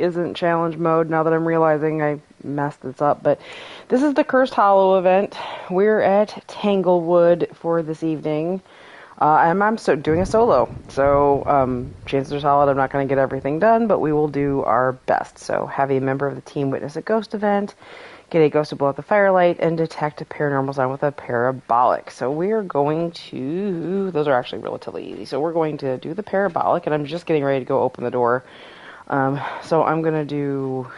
isn't challenge mode now that I'm realizing I messed this up, but this is the Cursed Hollow event. We're at Tanglewood for this evening. I'm doing a solo, so chances are solid I'm not going to get everything done, but we will do our best. So have a member of the team witness a ghost event, get a ghost to blow out the firelight, and detect a paranormal sign with a parabolic. So we are going to... Those are actually relatively easy. So we're going to do the parabolic, and I'm just getting ready to go open the door. So I'm going to do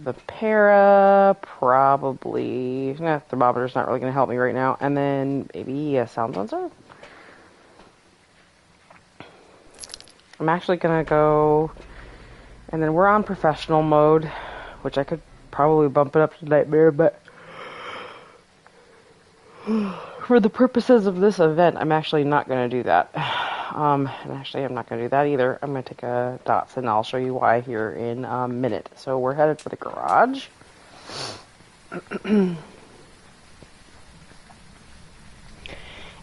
the para, probably... thermometer's not really going to help me right now. And then maybe a sound sensor? I'm actually going to go... And then we're on professional mode, which I could probably bump it up to nightmare, but... For the purposes of this event, I'm actually not going to do that. And actually, I'm not going to do that either. I'm going to take a dots, and I'll show you why here in a minute. So we're headed for the garage.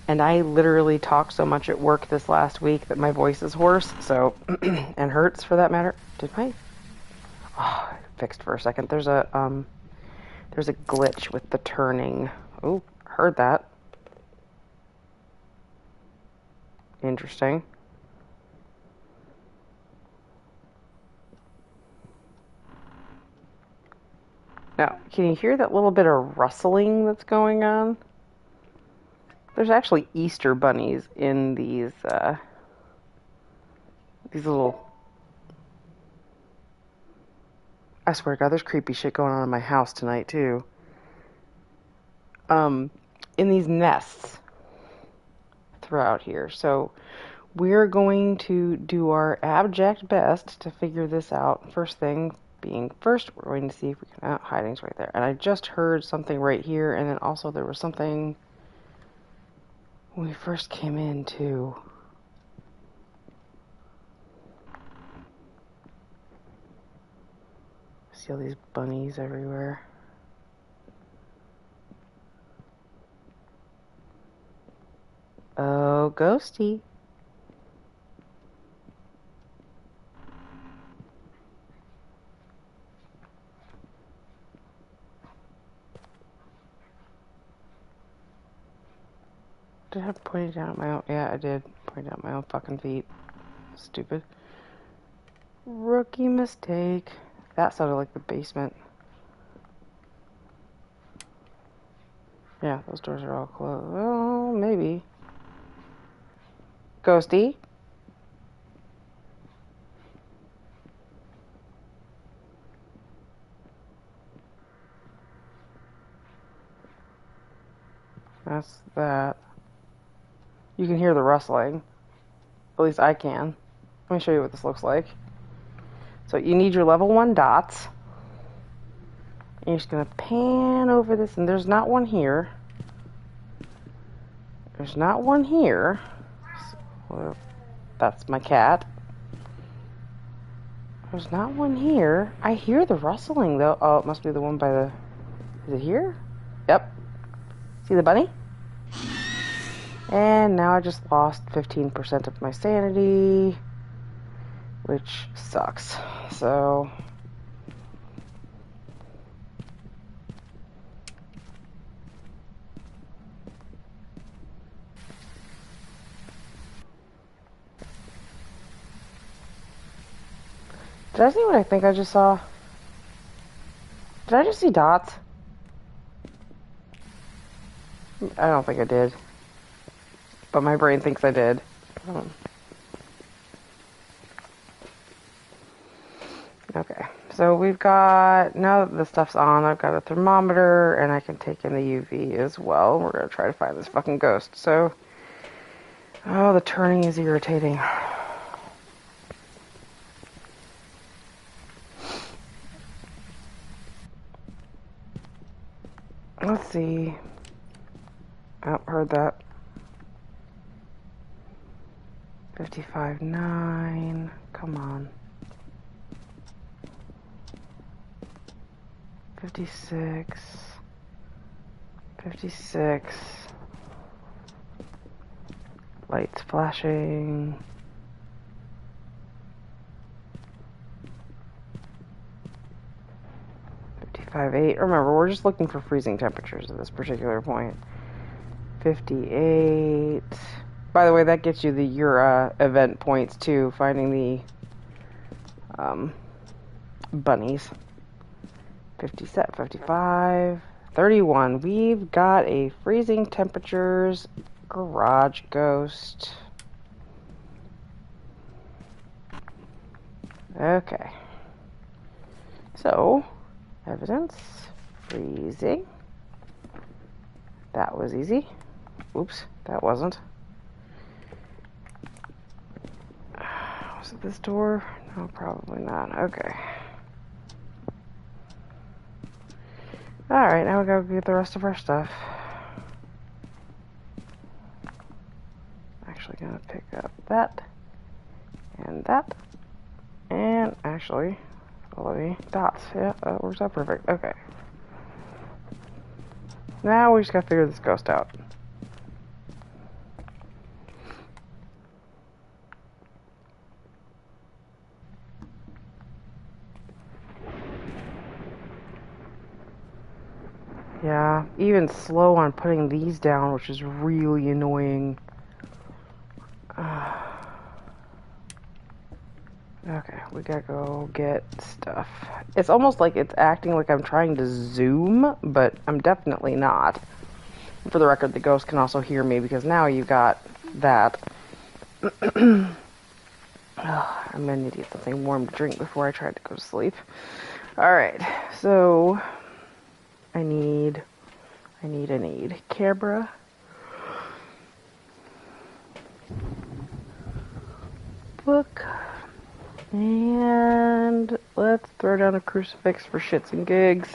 And I literally talked so much at work this last week that my voice is hoarse, so... and hurts, for that matter. Did my... Oh, I fixed for a second. There's a glitch with the turning. Oh, heard that. Interesting. Now, can you hear that little bit of rustling that's going on? There's actually Easter bunnies in these little... I swear to God, there's creepy shit going on in my house tonight, too. In these nests throughout here. So we're going to do our abject best to figure this out. First thing being first, we're going to see if we can... hiding's right there. And I just heard something right here, and then also there was something when we first came in, too. See all these bunnies everywhere. Oh, ghosty. Did I have pointed down at my own... Yeah, I did. Point out my own fucking feet. Stupid. Rookie mistake. That sounded like the basement. Yeah, those doors are all closed. Well, maybe. Ghosty? That's that. You can hear the rustling. At least I can. Let me show you what this looks like. So you need your level 1 dots. And you're just going to pan over this, and there's not one here. There's not one here. So, that's my cat. There's not one here. I hear the rustling, though. Oh, it must be the one by the... Is it here? Yep. See the bunny? And now I just lost 15% of my sanity, which sucks. So... Did I see what I think I just saw? Did I just see dots? I don't think I did. But my brain thinks I did. Okay, so we've got... Now that the stuff's on, I've got a thermometer, and I can take in the UV as well. We're going to try to find this fucking ghost. So... Oh, the turning is irritating. Let's see. Oh, heard that. 55.9. Come on. 56. 56. Lights flashing. 55.8. Remember, we're just looking for freezing temperatures at this particular point. 58. By the way, that gets you your event points too, finding the bunnies. 57, 55, 31. We've got a freezing temperatures garage ghost. Okay. So, evidence, freezing. That was easy. Oops, that wasn't. Was it this door? No, probably not. Okay. Alright, now we gotta get the rest of our stuff. Actually gonna pick up that. And that. And actually, all the dots. Yeah, that works out perfect. Okay. Now we just gotta figure this ghost out. Yeah, even slow on putting these down, which is really annoying. Okay, we gotta go get stuff. It's almost like it's acting like I'm trying to zoom, but I'm definitely not. For the record, the ghost can also hear me because now you got that. I'm gonna need to get something warm to drink before I try to go to sleep. Alright, so I need camera. Book. And let's throw down a crucifix for shits and gigs.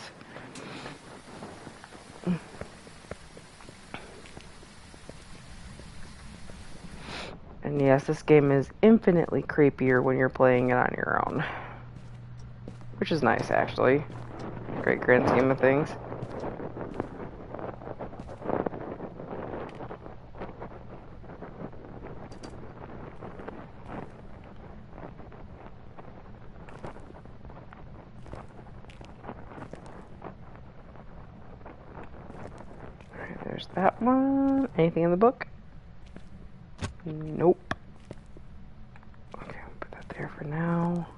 And yes, this game is infinitely creepier when you're playing it on your own. Which is nice, actually. Great grand scheme of things. Alright, there's that one. Anything in the book? Nope. Okay, I'll put that there for now.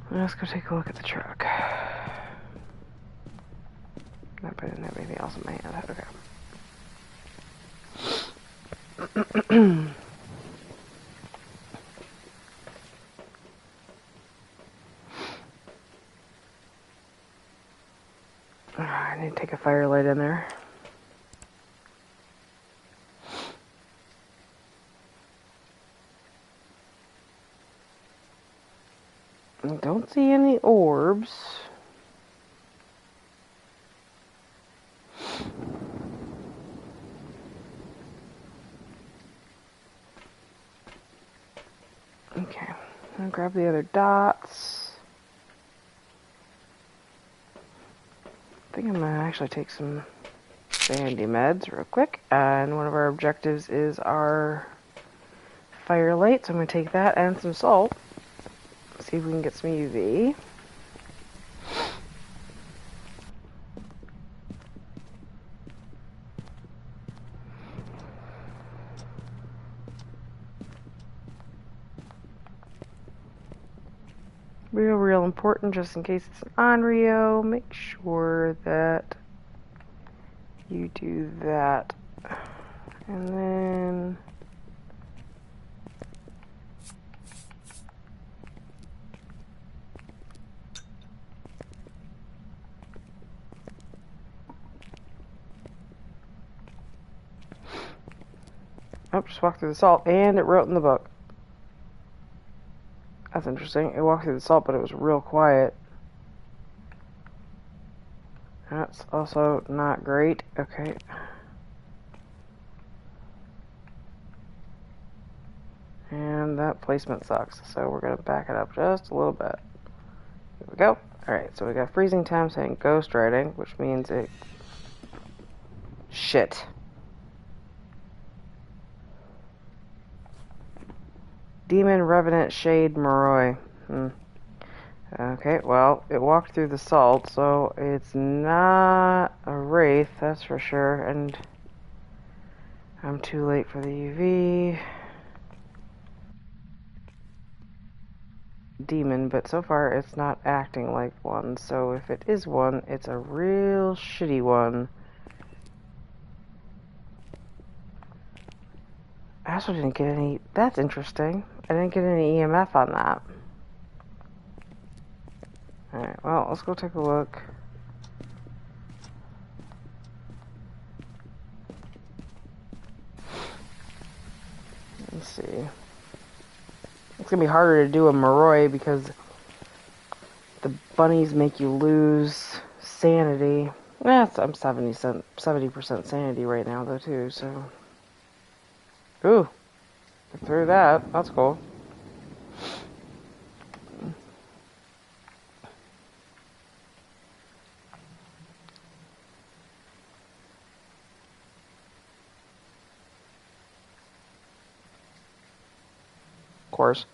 Let's go take a look at the truck. Nope, I didn't have anything else in my hand. Okay. I need to take a firelight in there. I don't see any orbs. Okay, I'm gonna grab the other dots. I think I'm gonna actually take some sandy meds real quick. And one of our objectives is our firelight, so I'm gonna take that and some salt. See if we can get some UV. Real important, just in case it's an Onryo, make sure that you do that. And then oh, just walked through the salt, and it wrote in the book. That's interesting. It walked through the salt, but it was real quiet. That's also not great. Okay. And that placement sucks, so we're going to back it up just a little bit. Here we go. Alright, so we got freezing temps and ghost writing, which means it... Shit. Demon, Revenant, Shade, Moroi. Okay, well, it walked through the salt, so it's not a wraith, that's for sure, and I'm too late for the UV. Demon, but so far it's not acting like one, so if it is one, it's a real shitty one. I also didn't get any. That's interesting. I didn't get any EMF on that. Alright, well, let's go take a look. Let's see. It's gonna be harder to do a Moroi because the bunnies make you lose sanity. I'm 70% sanity right now, though, too, so. Ooh, through that. That's cool. Of course.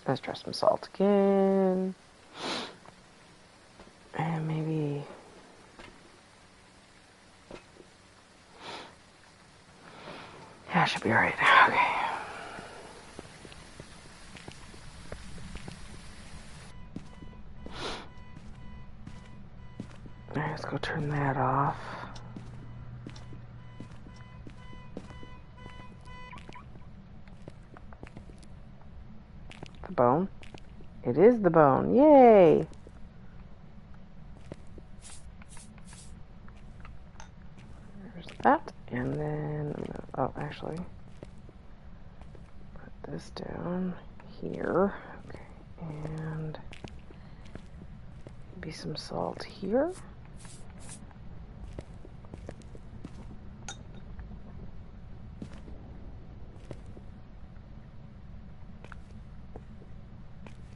Let's try some salt again. And maybe... Yeah, I should be alright. Okay. Alright, let's go turn that off. The bone? It is the bone. Yay! There's that. And then, oh, actually, put this down here. Okay, and maybe some salt here.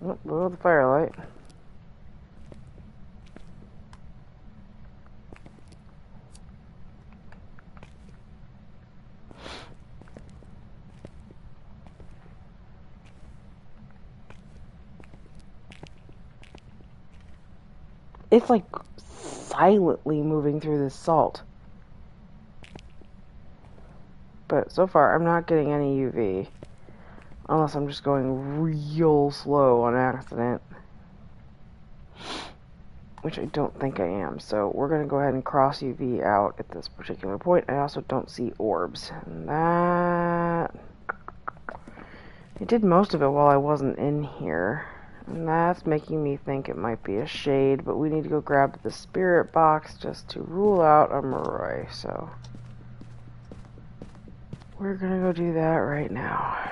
Oh, below the firelight. It's like silently moving through this salt. But so far, I'm not getting any UV. Unless I'm just going real slow on accident. Which I don't think I am. So we're going to go ahead and cross UV out at this particular point. I also don't see orbs. And that... I did most of it while I wasn't in here. And that's making me think it might be a shade. But we need to go grab the spirit box just to rule out a Moroi. So we're going to go do that right now.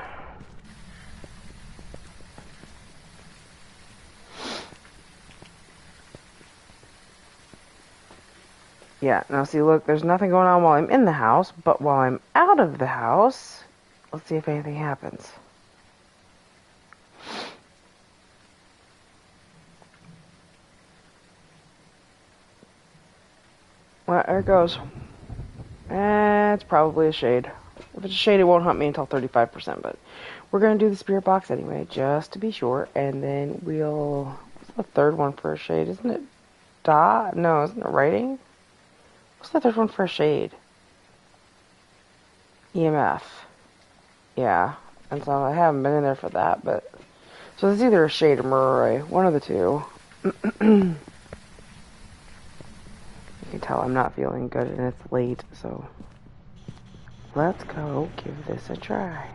Yeah, now see, look, there's nothing going on while I'm in the house, but while I'm out of the house, let's see if anything happens. Well, there it goes. It's probably a shade. If it's a shade, it won't hunt me until 35%, but we're going to do the spirit box anyway, just to be sure, and then we'll... What's the third one for a shade? Isn't it dot? No, isn't it writing? What's the third one for a shade? EMF. Yeah. And so I haven't been in there for that, but... So it's either a shade or Moroi. One of the two. You can tell I'm not feeling good and it's late, so... Let's go give this a try.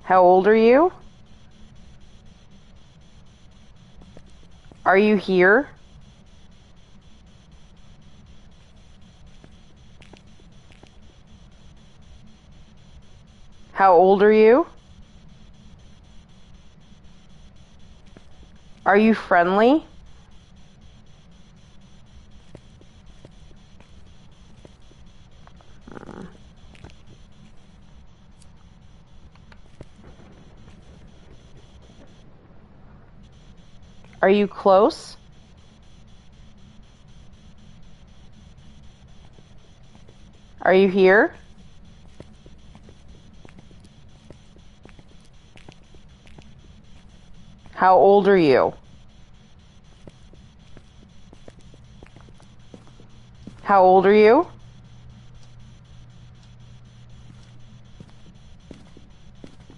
How old are you? Are you here? How old are you? Are you friendly? Are you close? Are you here? How old are you? How old are you?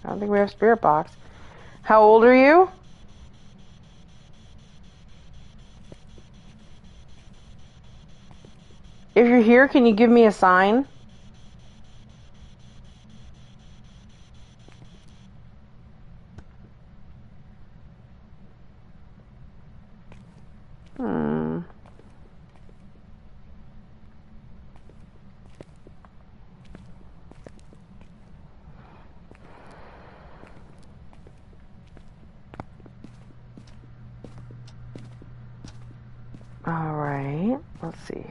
I don't think we have spirit box. How old are you? If you're here, can you give me a sign? Hmm. All right. Let's see.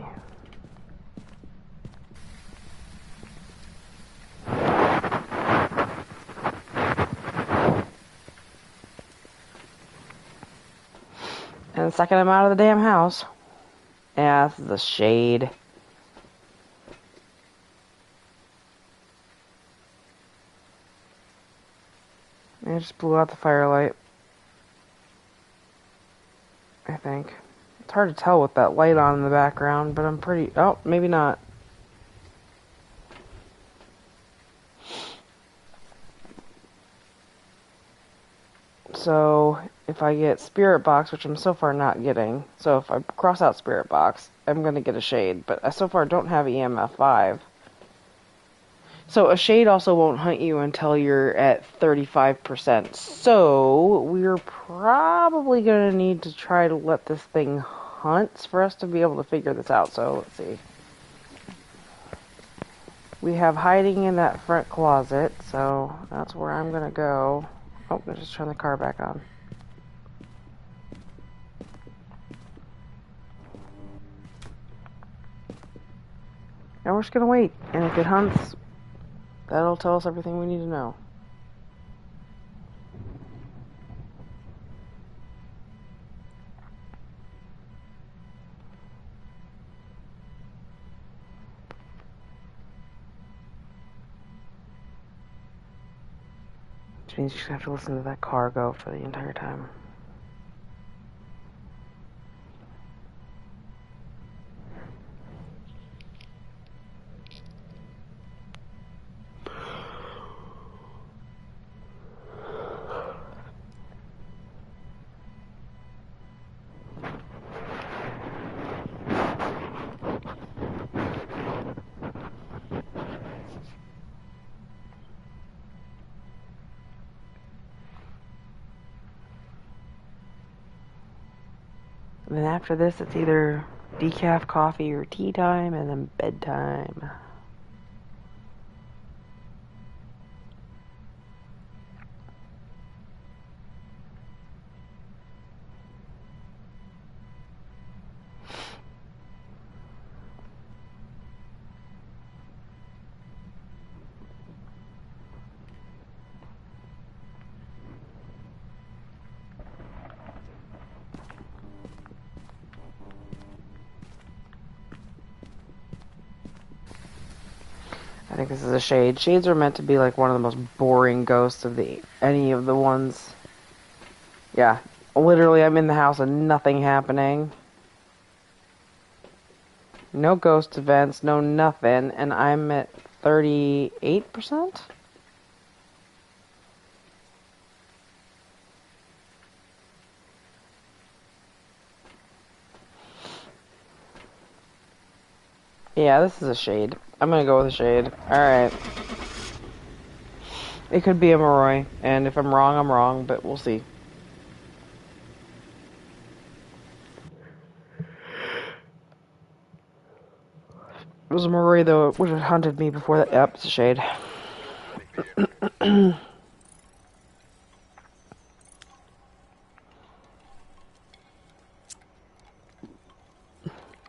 And the second I'm out of the damn house. Yeah, this is a shade. I just blew out the firelight. I think. It's hard to tell with that light on in the background, but I'm pretty... Oh, maybe not. So, if I get Spirit Box, which I'm so far not getting, so if I cross out Spirit Box, I'm going to get a Shade, but I so far don't have EMF 5. So a Shade also won't hunt you until you're at 35%. So, we're probably going to need to try to let this thing hunt for us to be able to figure this out. So, let's see. We have hiding in that front closet, so that's where I'm going to go. Oh, let's just turn the car back on. And we're just going to wait. And if it hunts, that'll tell us everything we need to know. Which means you just have to listen to that car go for the entire time. And then after this, it's either decaf coffee or tea time, and then bedtime. I think this is a shade. Shades are meant to be like one of the most boring ghosts of any of the ones. Yeah, literally I'm in the house and nothing happening. No ghost events, no nothing, and I'm at 38%? Yeah, this is a shade. I'm gonna go with a shade. Alright. It could be a Moroi, and if I'm wrong, but we'll see. It was a Moroi, though, it would have hunted me before that. Yep, it's a shade.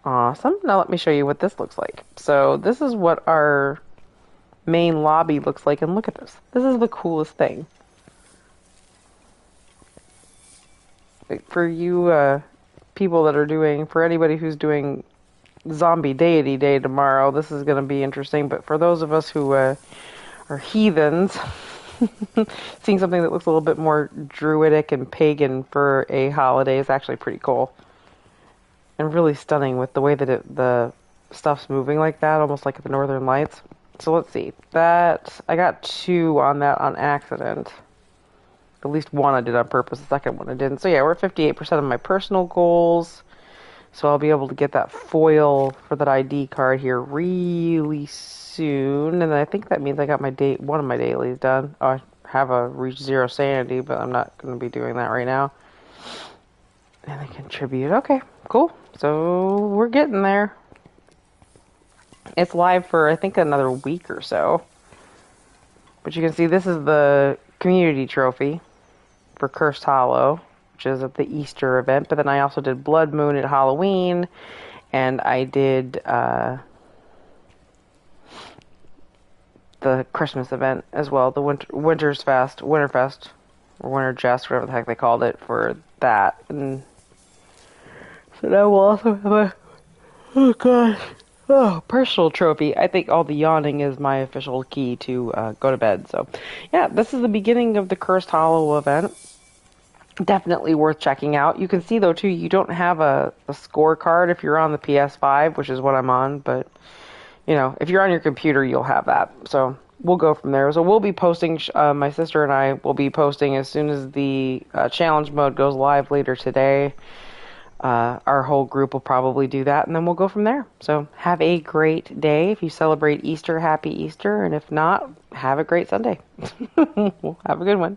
Awesome. Now let me show you what this looks like. So this is what our main lobby looks like, and look at this. This is the coolest thing. for you people that are doing, for anybody who's doing Zombie Deity Day tomorrow, this is going to be interesting. But for those of us who are heathens, seeing something that looks a little bit more druidic and pagan for a holiday is actually pretty cool. And really stunning with the way that the stuff's moving like that, almost like the Northern Lights. So let's see. That I got 2 on that on accident. At least one I did on purpose, the second one I didn't. So yeah, we're at 58% of my personal goals. So I'll be able to get that foil for that ID card here really soon. And I think that means I got one of my dailies done. Oh, I have a reach 0 sanity, but I'm not going to be doing that right now. And I contribute. Okay, cool. So we're getting there. It's live for, I think, another week or so. But you can see this is the community trophy for Cursed Hollow, which is at the Easter event. But then I also did Blood Moon at Halloween, and I did the Christmas event as well, the Winterfest, or Winter Jest, whatever the heck they called it for that. And so now we'll also have a, oh gosh, personal trophy. I think all the yawning is my official key to go to bed. So yeah, this is the beginning of the Cursed Hollow event. Definitely worth checking out. You can see though too, you don't have a scorecard if you're on the PS5, which is what I'm on, but you know, if you're on your computer, you'll have that. So we'll go from there. So we'll be posting, my sister and I will be posting as soon as the challenge mode goes live later today. Our whole group will probably do that, and then we'll go from there. So have a great day. If you celebrate Easter, happy Easter, and if not, have a great Sunday. Have a good one.